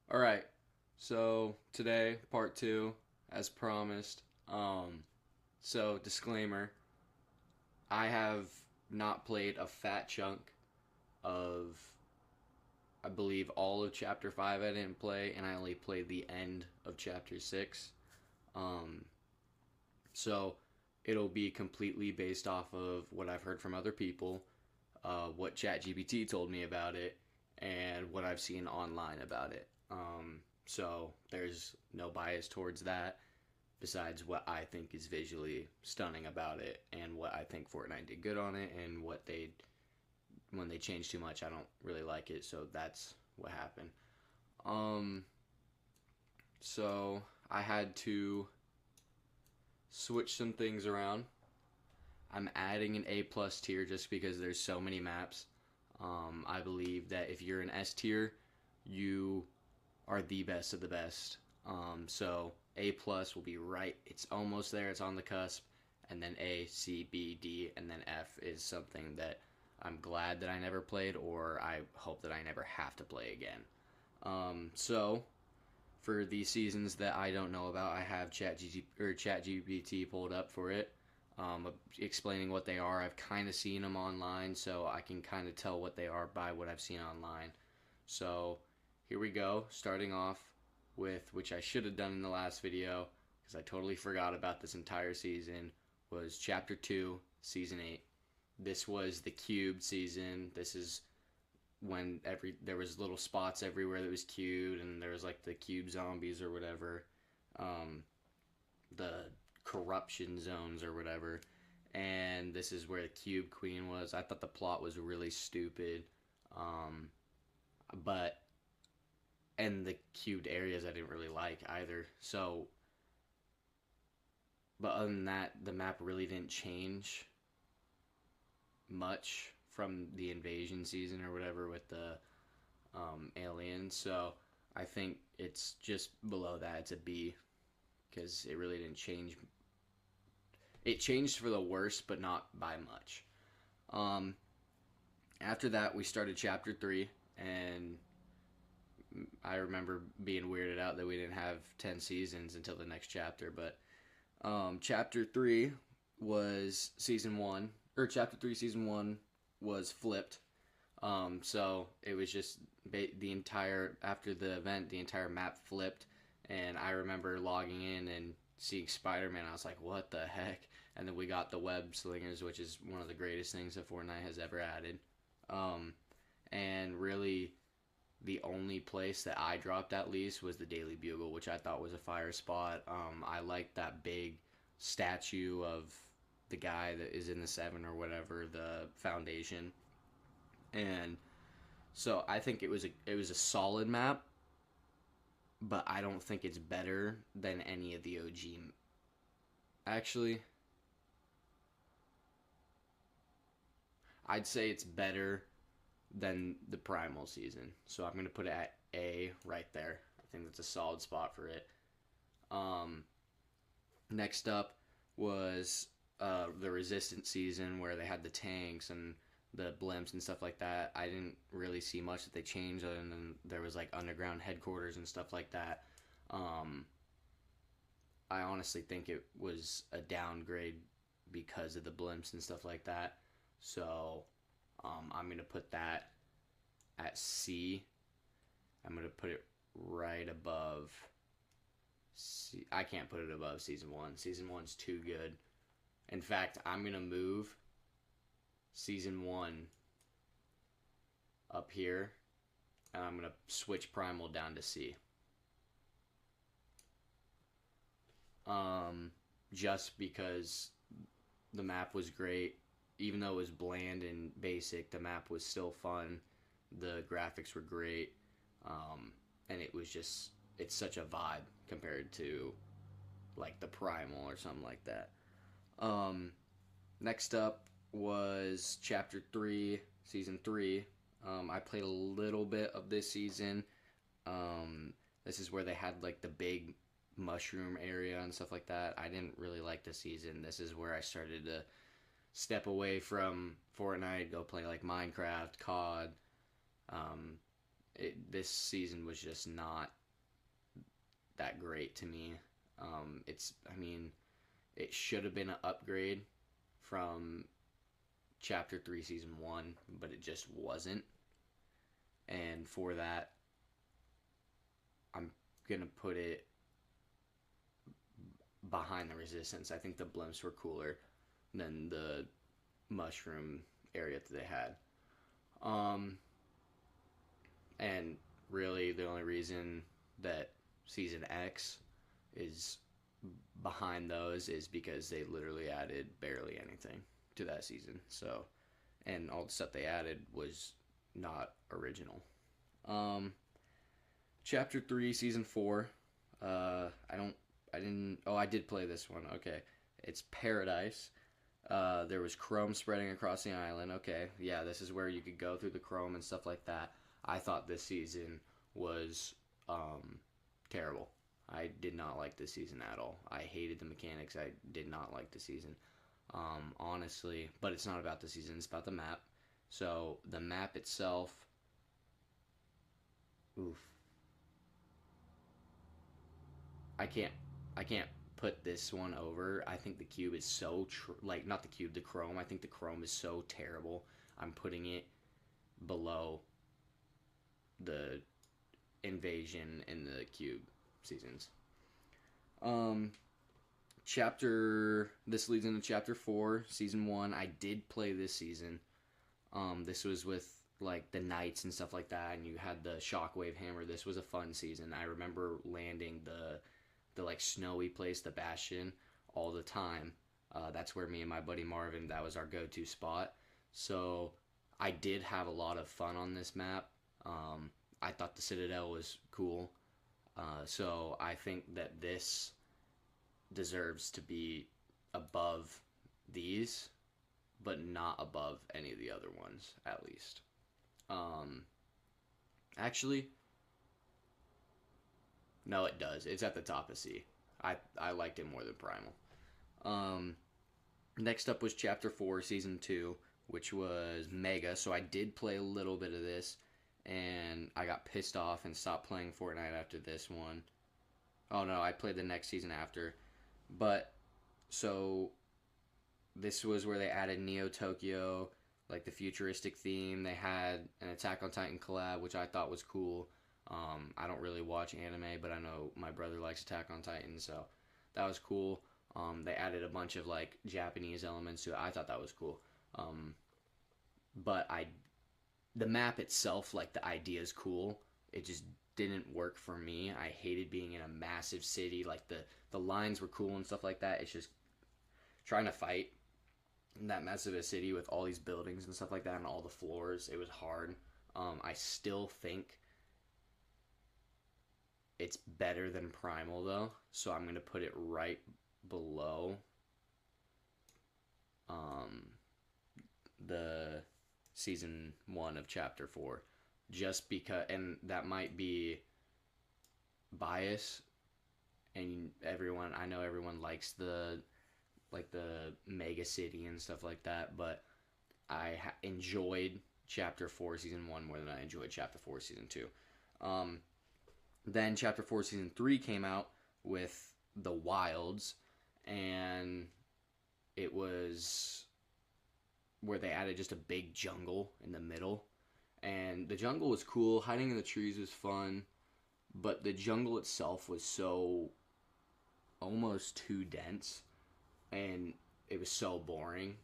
All right. So today, part two, as promised. So disclaimer: I have not played a fat chunk of, I believe, all of Chapter Five. I didn't play, and I only played the end of Chapter Six. Um, so it'll be completely based off of what I've heard from other people, what ChatGPT told me about it, and what I've seen online about it. So there's no bias towards that besides what I think is visually stunning about it and what I think Fortnite did good on it and what they when they change too much I don't really like it, so that's what happened. Um so I had to switch some things around. I'm adding an A plus tier just because there's so many maps. I believe that if you're an S tier, you are the best of the best. So A plus will be right. It's almost there. It's on the cusp. And then A, C, B, D, and then F is something that I'm glad that I never played, or I hope that I never have to play again. So for the seasons that I don't know about, I have ChatGPT pulled up for it, explaining what they are. I've kind of seen them online, so I can kind of tell what they are by what I've seen online. So here we go, starting off with, which I should have done in the last video because I totally forgot about this entire season, was Chapter 2, Season 8. This was the cubed season. This is when there was little spots everywhere that was cubed, and there was like the cube zombies or whatever, um, the corruption zones or whatever. And this is where the cube queen was. I thought the plot was really stupid, um, but and the cubed areas I didn't really like either. So, but other than that, the map really didn't change much from the invasion season or whatever with the aliens. So I think it's just below that. It's a B because it really didn't change. It changed for the worse, but not by much. Um, After that, we started chapter 3, and I remember being weirded out that we didn't have 10 seasons until the next chapter. But chapter 3 was season 1, or chapter 3, season 1 was flipped. So it was just the entire, after the event, the entire map flipped. And I remember logging in and seeing Spider Man. I was like, what the heck? And then we got the web slingers, which is one of the greatest things that Fortnite has ever added. Um, and really, the only place that I dropped at least was the Daily Bugle, which I thought was a fire spot. I liked that big statue of the guy that is in the 7 or whatever, the foundation. And so I think it was a solid map, but I don't think it's better than any of the OG. Actually, I'd say it's better than the Primal season. So I'm gonna put it at A right there. I think that's a solid spot for it. Um, Next up was the Resistance season where they had the tanks and the blimps and stuff like that. I didn't really see much that they changed other than there was like underground headquarters and stuff like that. Um, I honestly think it was a downgrade because of the blimps and stuff like that. So I'm going to put that at C. I'm going to put it right above. I can't put it above season 1. Season 1's too good. In fact, I'm going to move season 1 up here, and I'm going to switch Primal down to C. Just because the map was great. Even though it was bland and basic, the map was still fun. The graphics were great. And it's such a vibe compared to like the Primal or something like that. Um, Next up was Chapter 3, Season 3. I played a little bit of this season. This is where they had like the big mushroom area and stuff like that. I didn't really like the season. This is where I started to step away from Fortnite, go play like Minecraft, COD, um, This season was just not that great to me. I mean, it should have been an upgrade from Chapter 3, Season 1, but it just wasn't. And for that, I'm going to put it behind the Resistance. I think the blimps were cooler than the mushroom area that they had. And really, the only reason that Season X is behind those is because they literally added barely anything to that season. So, and all the stuff they added was not original. Chapter 3, Season 4. I did play this one. Okay. It's Paradise. There was chrome spreading across the island. Okay. Yeah, this is where you could go through the chrome and stuff like that. I thought this season was terrible. I did not like this season at all. I hated the mechanics. I did not like the season. Honestly, but it's not about the season. It's about the map. So the map itself, oof. I can't put this one over. I think the cube is so not the cube, the chrome. I think the chrome is so terrible. I'm putting it below the invasion in the cube seasons. This leads into chapter 4, season 1. I did play this season. This was with like the knights and stuff like that, and you had the shockwave hammer. This was a fun season. I remember landing the like snowy place, the Bastion, all the time. That's where me and my buddy Marvin, that was our go-to spot. So I did have a lot of fun on this map. I thought the Citadel was cool. So I think that this deserves to be above these, but not above any of the other ones, at least. Actually, no, it does. It's at the top of C. I liked it more than Primal. Next up was Chapter 4, Season 2, which was Mega. So I did play a little bit of this, and I got pissed off and stopped playing Fortnite after this one. Oh no, I played the next season after. But, so, this was where they added Neo Tokyo, like the futuristic theme. They had an Attack on Titan collab, which I thought was cool. I don't really watch anime, but I know my brother likes Attack on Titan, so that was cool. They added a bunch of like Japanese elements to it. I thought that was cool. But the map itself, like the idea is cool. It just didn't work for me. I hated being in a massive city. Like the lines were cool and stuff like that. It's just trying to fight in that massive a city with all these buildings and stuff like that and all the floors. It was hard. I still think it's better than Primal though, so I'm gonna put it right below the season 1 of chapter 4, just because, and that might be bias, and I know everyone likes the mega city and stuff like that, but I enjoyed chapter 4 season 1 more than I enjoyed chapter 4 season 2. Then chapter 4 season 3 came out with the Wilds, and it was where they added just a big jungle in the middle, and the jungle was cool. Hiding in the trees was fun, but the jungle itself was so almost too dense, and it was so boring.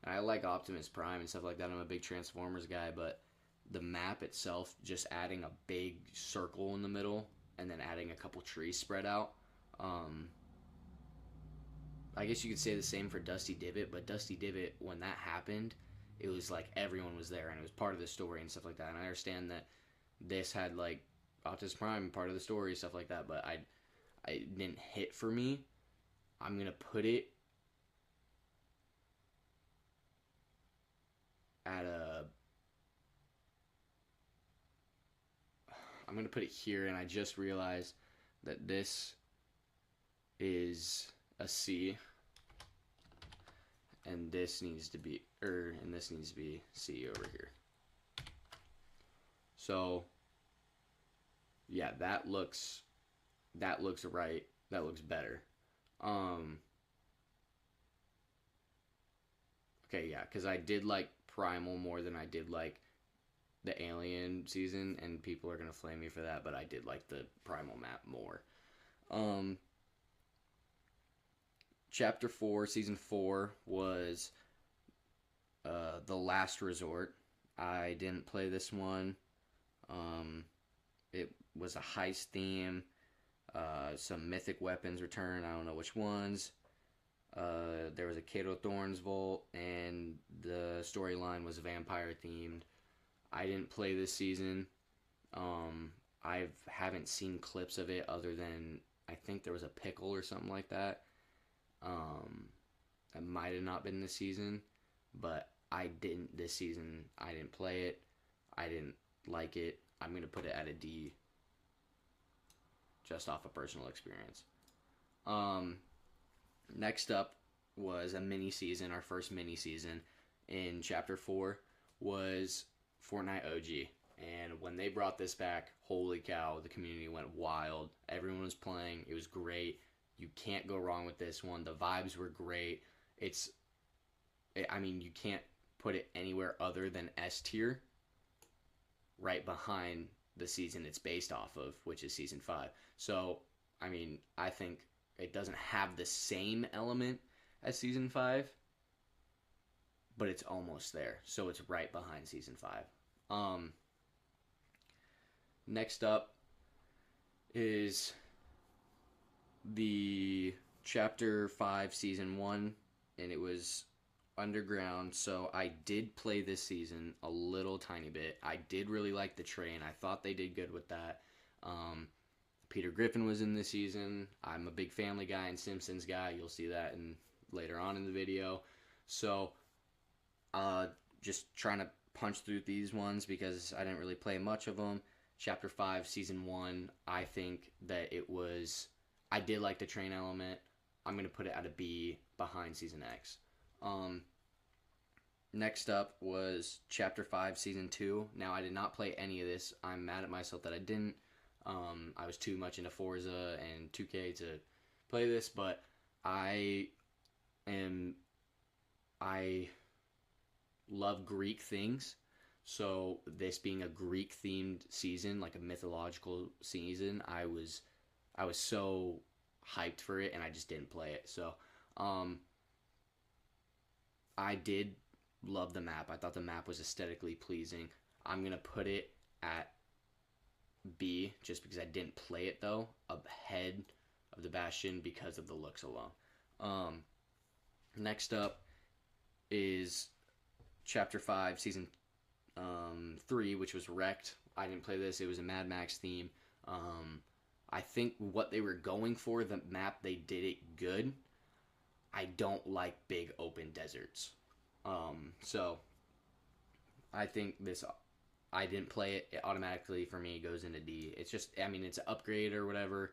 I like Optimus Prime and stuff like that. I'm a big Transformers guy, but the map itself, just adding a big circle in the middle and then adding a couple trees spread out. I guess you could say the same for Dusty Divot, but Dusty Divot, when that happened, it was like everyone was there and it was part of the story and stuff like that. And I understand that this had like Optimus Prime part of the story, stuff like that, but I didn't hit for me. I'm gonna put it at I'm gonna put it here, and I just realized that this is a C, and this needs to be C over here. So Yeah, that looks right. That looks better. Um, okay, yeah, because I did like Primal more than I did like the Alien season, and people are gonna flame me for that, but I did like the Primal map more. Um, Chapter 4, Season 4 was The Last Resort. I didn't play this one. Um, it was a heist theme. Some mythic weapons return. I don't know which ones. There was a Kato Thorns Vault, and the storyline was vampire themed. I didn't play this season. I haven't seen clips of it other than I think there was a pickle or something like that. Um, that might have not been this season, but I didn't this season. I didn't play it. I didn't like it. I'm gonna put it at a D, just off of personal experience. Um, Next up was a mini season. Our first mini season in Chapter 4 was Fortnite OG. And when they brought this back, holy cow, the community went wild. Everyone was playing. It was great. You can't go wrong with this one. The vibes were great. It's, I mean, you can't put it anywhere other than S tier, right behind the season it's based off of, which is season 5. So, I mean, I think it doesn't have the same element as season 5, but it's almost there. So it's right behind season 5. Next up is the Chapter 5 Season 1, and it was Underground. So I did play this season a little tiny bit. I did really like the train. I thought they did good with that. Peter Griffin was in this season. I'm a big Family Guy and Simpsons guy. You'll see that later on in the video. So just trying to punch through these ones because I didn't really play much of them. Chapter 5, Season 1, I think that it was... I did like the train element. I'm going to put it at a B behind Season X. Next up was Chapter 5, Season 2. Now, I did not play any of this. I'm mad at myself that I didn't. I was too much into Forza and 2K to play this, but I love Greek things. So this being a Greek themed season, like a mythological season, I was so hyped for it, and I just didn't play it. So I did love the map. I thought the map was aesthetically pleasing. I'm gonna put it at B just because I didn't play it though, ahead of the Bastion because of the looks alone. Next up is Chapter 5, Season 3, which was Wrecked. I didn't play this. It was a Mad Max theme. I think what they were going for, the map, they did it good. I don't like big open deserts. So I think this, I didn't play it. It automatically, for me, goes into D. It's just, I mean, it's an upgrade or whatever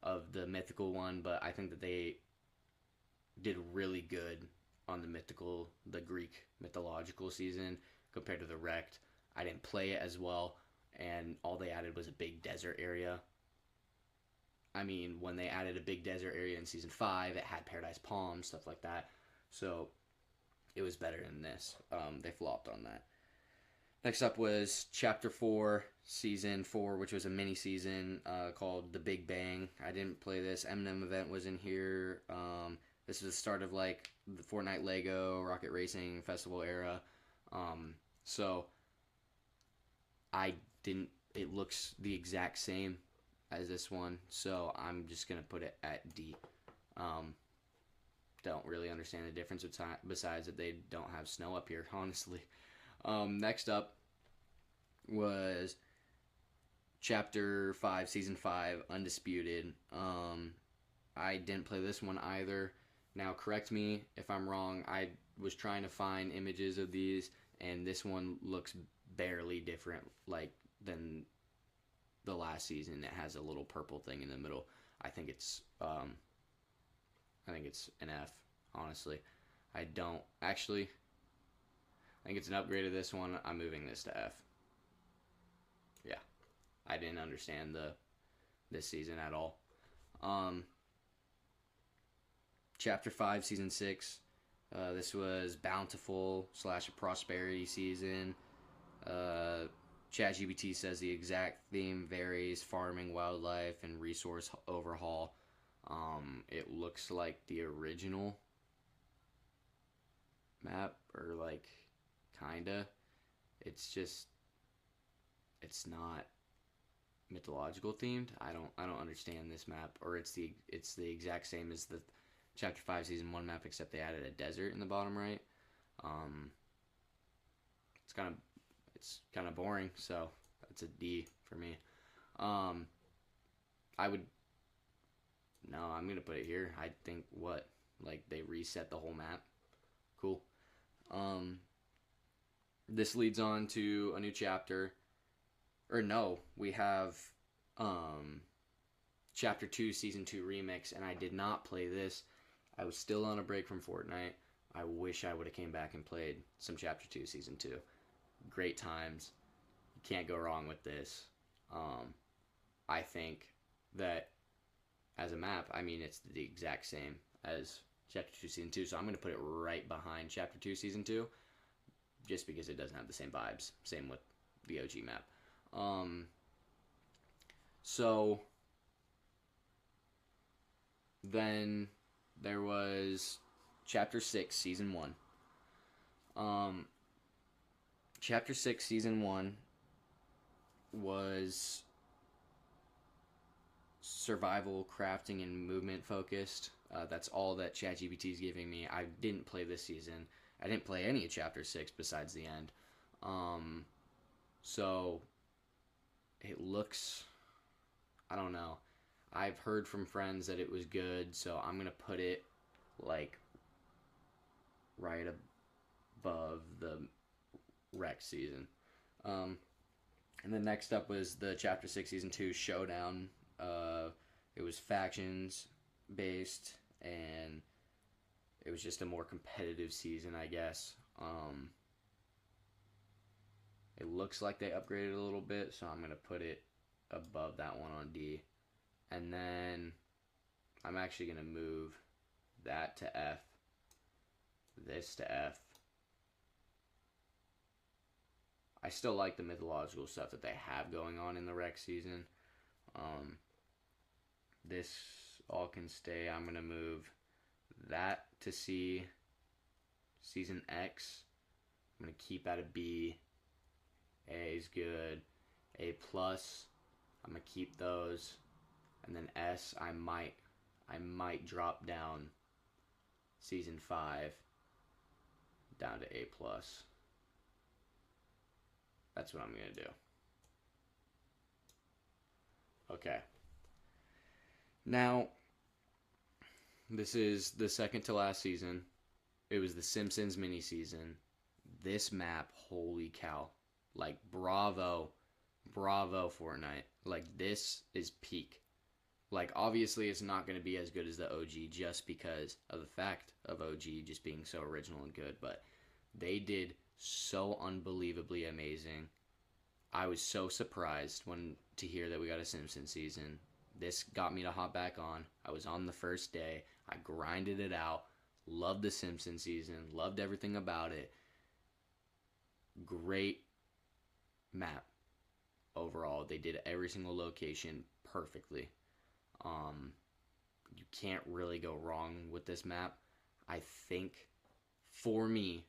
of the mythical one, but I think that they did really good on the Greek mythological season compared to the Wrecked. I didn't play it as well, and all they added was a big desert area. I mean, when they added a big desert area in Season 5, it had Paradise Palms, stuff like that. So it was better than this. They flopped on that. Next up was Chapter 4, Season 4, which was a mini season called The Big Bang. I didn't play this. Eminem event was in here. This was the start of like the Fortnite Lego Rocket Racing Festival era. So I didn't. It looks the exact same as this one, so I'm just gonna put it at D. Don't really understand the difference besides that they don't have snow up here, honestly. Next up was Chapter 5, Season 5, Undisputed. I didn't play this one either. Now, correct me if I'm wrong. I was trying to find images of these, and this one looks barely different, like, than the last season. It has a little purple thing in the middle. I think it's an F, honestly. I don't actually. I think it's an upgrade of this one. I'm moving this to F. Yeah. I didn't understand this season at all. Um, Chapter 5, Season 6. This was Bountiful / a Prosperity season. ChatGPT says the exact theme varies: farming, wildlife, and resource overhaul. It looks like the original map, or like kinda. It's just it's not mythological themed. I don't understand this map, or it's the exact same as the Chapter 5 Season 1 map, except they added a desert in the bottom right. Um, it's kind of boring, so that's a D for me. Um, I would no, I'm gonna put it here. I think what like they reset the whole map. Cool. Um, this leads on to a new chapter, or no, we have um Chapter 2 Season 2 Remix, and I did not play this. I was still on a break from Fortnite. I wish I would have came back and played some Chapter 2 Season 2. Great times. You can't go wrong with this. I think that as a map, I mean, it's the exact same as Chapter 2 Season 2, so I'm going to put it right behind Chapter 2 Season 2, just because it doesn't have the same vibes. Same with the OG map. So then there was Chapter 6 Season 1. Chapter 6 Season 1 was survival, crafting, and movement focused. That's all that ChatGPT is giving me. I didn't play this season. I didn't play any of Chapter 6 besides the end. So it looks, I don't know. I've heard from friends that it was good, so I'm going to put it like right above the Rex season. And then next up was the Chapter 6 Season 2 Showdown. It was factions based, and it was just a more competitive season, I guess. It looks like they upgraded a little bit, so I'm going to put it above that one on D. And then I'm actually going to move that to F, this to F. I still like the mythological stuff that they have going on in the Rex season. This all can stay. I'm going to move that to C. Season X, I'm going to keep at a B. A is good. A plus, I'm going to keep those. And then S, I might drop down Season 5 down to A plus. That's what I'm going to do. Okay. Now, this is the second to last season. It was the Simpsons mini season. This map, holy cow. Like, bravo. Bravo, Fortnite. Like, this is peak. Like, obviously, it's not going to be as good as the OG just because of the fact of OG just being so original and good. But they did so unbelievably amazing. I was so surprised to hear that we got a Simpsons season. This got me to hop back on. I was on the first day. I grinded it out. Loved the Simpsons season. Loved everything about it. Great map overall. They did every single location perfectly. You can't really go wrong with this map. I think, for me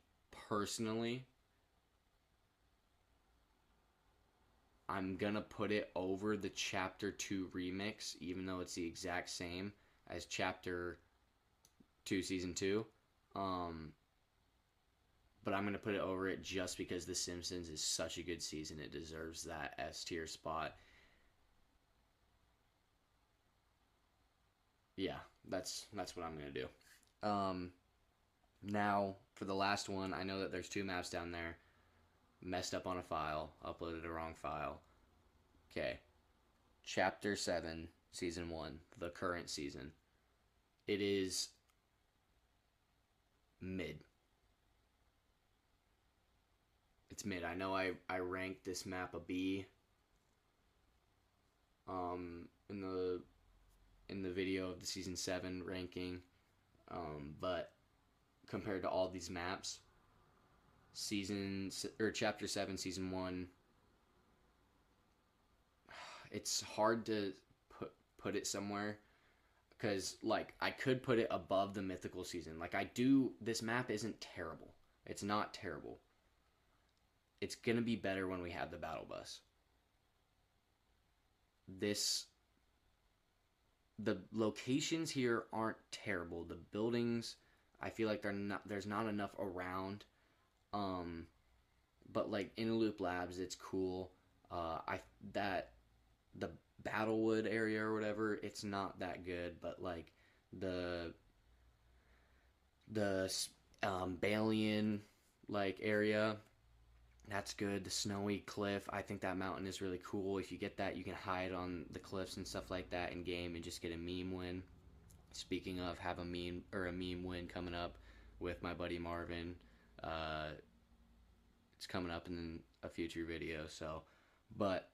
personally, I'm gonna put it over the Chapter 2 remix, even though it's the exact same as Chapter 2 Season 2. But I'm gonna put it over it just because The Simpsons is such a good season. It deserves that S tier spot. Yeah, that's what I'm gonna do. Now for the last one, I know that there's 2 maps down there. Messed up on a file, uploaded a wrong file. Okay, Chapter 7, Season 1, the current season. It is mid. It's mid. I know I ranked this map a B. in the video of the season 7 ranking. But compared to all these maps, chapter 7 season 1, it's hard to put it somewhere, because like I could put it above the mythical season. Like this map isn't terrible. It's not terrible. It's gonna be better when we have the battle bus. The locations here aren't terrible. The buildings, I feel like there's not enough around. But like Loop Labs, it's cool. The Battlewood area or whatever, it's not that good. But like the Balian like area, that's good. The Snowy Cliff, I think that mountain is really cool. If you get that, you can hide on the cliffs and stuff like that in game and just get a meme win. Speaking of, have a meme win coming up with my buddy Marvin. It's coming up in a future video. So, but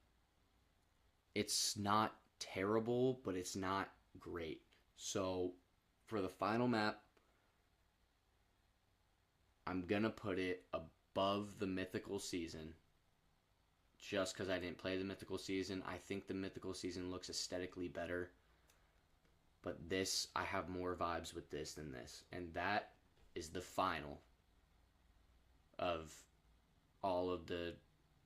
it's not terrible, but it's not great. So for the final map, I'm gonna put it above the mythical season, just because I didn't play the mythical season. I think the mythical season looks aesthetically better, but this, I have more vibes with this than this. And that is the final of all of the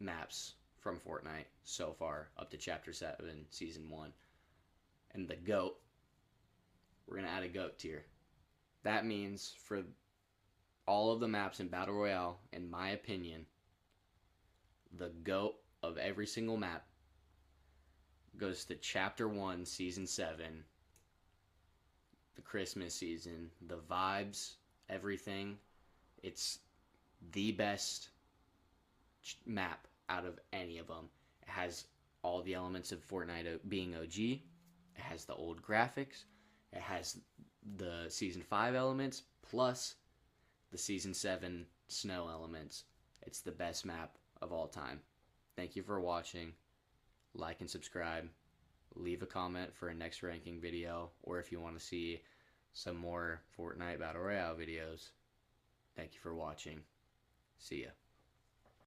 maps from Fortnite so far, up to chapter 7 season 1. And the GOAT, we're gonna add a GOAT tier. That means for all of the maps in Battle Royale, in my opinion, the GOAT of every single map goes to Chapter 1, Season 7, the Christmas season, the vibes, everything. It's the best map out of any of them. It has all the elements of Fortnite being OG. It has the old graphics. It has the Season 5 elements, plus the Season 7 snow elements. It's the best map of all time. Thank you for watching. Like and subscribe. Leave a comment for a next ranking video, or if you want to see some more Fortnite Battle Royale videos. Thank you for watching. See ya.